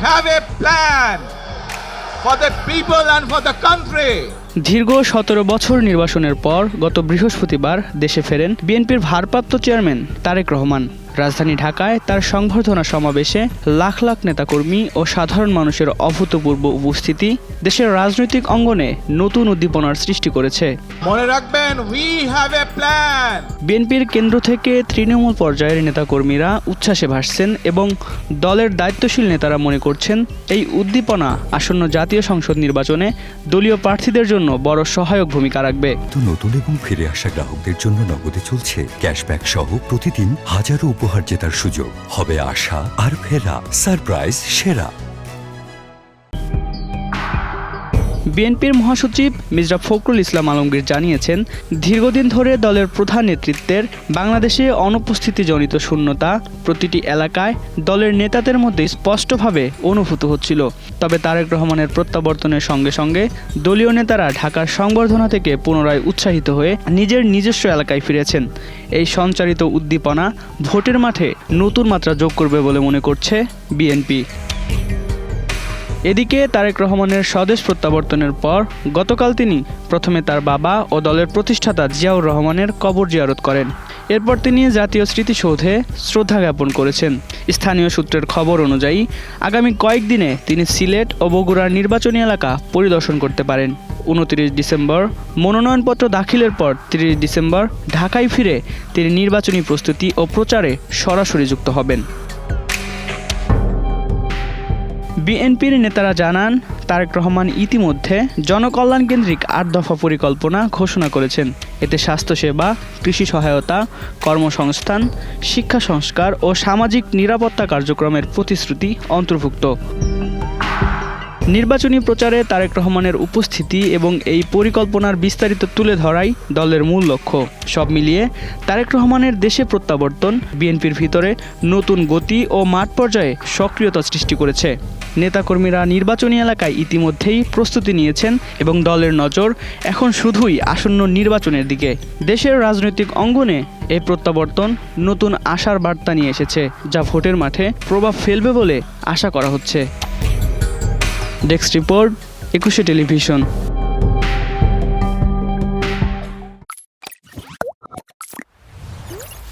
have a plan for the people and for the country. দীর্ঘ ১৭ বছর নির্বাসনের পর গত বৃহস্পতিবার দেশে ফেরেন বিএনপির ভারপ্রাপ্ত চেয়ারম্যান তারেক রহমান। রাজধানী ঢাকায় তার সংবর্ধনা সমাবেশে লাখ লাখ নেতাকর্মী ও সাধারণ মানুষের অভূতপূর্ব উপস্থিতি দেশের রাজনৈতিক অঙ্গনে নতুন উদ্দীপনার সৃষ্টি করেছে। মনে রাখবেন, we have a plan. বিএনপির কেন্দ্র থেকে তৃণমূল পর্যায়ের নেতাকর্মীরা উচ্ছ্বাসে ভাসছেন এবং দলের দায়িত্বশীল নেতারা মনে করছেন এই উদ্দীপনা আসন্ন জাতীয় সংসদ নির্বাচনে দলীয় প্রার্থীদের জন্য বড় সহায়ক ভূমিকা রাখবে। নতুন এবং ফিরে আসা গ্রাহকদের জন্য নগদে চলছে ক্যাশব্যাক সহ প্রতিদিন হাজারো উপহার জেতার সুযোগ। হবে আশা আর ফেরা, সারপ্রাইজ সেরা। বিএনপির মহাসচিব মির্জা ফখরুল ইসলাম আলমগীর জানিয়েছেন, দীর্ঘদিন ধরে দলের প্রধান নেতৃত্বের বাংলাদেশে অনুপস্থিতিজনিত শূন্যতা প্রতিটি এলাকায় দলের নেতাদের মধ্যে স্পষ্টভাবে অনুভূত হচ্ছিল। তবে তারেক রহমানের প্রত্যাবর্তনের সঙ্গে সঙ্গে দলীয় নেতারা ঢাকার সংবর্ধনা থেকে পুনরায় উৎসাহিত হয়ে নিজের নিজস্ব এলাকায় ফিরেছেন। এই সঞ্চারিত উদ্দীপনা ভোটের মাঠে নতুন মাত্রা যোগ করবে বলে মনে করছে বিএনপি। এদিকে তারেক রহমানের স্বদেশ প্রত্যাবর্তনের পর গতকাল তিনি প্রথমে তার বাবা ও দলের প্রতিষ্ঠাতা জিয়াউর রহমানের কবর জিয়ারত করেন। এরপর তিনি জাতীয় স্মৃতিসৌধে শ্রদ্ধা জ্ঞাপন করেছেন। স্থানীয় সূত্রের খবর অনুযায়ী আগামী কয়েকদিনে তিনি সিলেট ও বগুড়ার নির্বাচনী এলাকা পরিদর্শন করতে পারেন। 29 ডিসেম্বর মনোনয়নপত্র দাখিলের পর 30 ডিসেম্বর ঢাকায় ফিরে তিনি নির্বাচনী প্রস্তুতি ও প্রচারে সরাসরি যুক্ত হবেন। বিএনপির নেতারা জানান, তারেক রহমান ইতিমধ্যে জনকল্যাণ কেন্দ্রিক 8 দফা পরিকল্পনা ঘোষণা করেছেন। এতে স্বাস্থ্যসেবা, কৃষি সহায়তা, কর্মসংস্থান, শিক্ষা সংস্কার ও সামাজিক নিরাপত্তা কার্যক্রমের প্রতিশ্রুতি অন্তর্ভুক্ত। নির্বাচনী প্রচারে তারেক রহমানের উপস্থিতি এবং এই পরিকল্পনার বিস্তারিত তুলে ধরাই দলের মূল লক্ষ্য। সব মিলিয়ে তারেক রহমানের দেশে প্রত্যাবর্তন বিএনপির ভিতরে নতুন গতি ও মাঠ পর্যায়ে সক্রিয়তা সৃষ্টি করেছে। নেতাকর্মীরা নির্বাচনী এলাকায় ইতিমধ্যেই প্রস্তুতি নিয়েছেন এবং দলের নজর এখন শুধুই আসন্ন নির্বাচনের দিকে। দেশের রাজনৈতিক অঙ্গনে এই প্রত্যাবর্তন নতুন আশার বার্তা নিয়ে এসেছে, যা ভোটের মাঠে প্রভাব ফেলবে বলে আশা করা হচ্ছে। ডেস্ক রিপোর্ট, 21শে টেলিভিশন।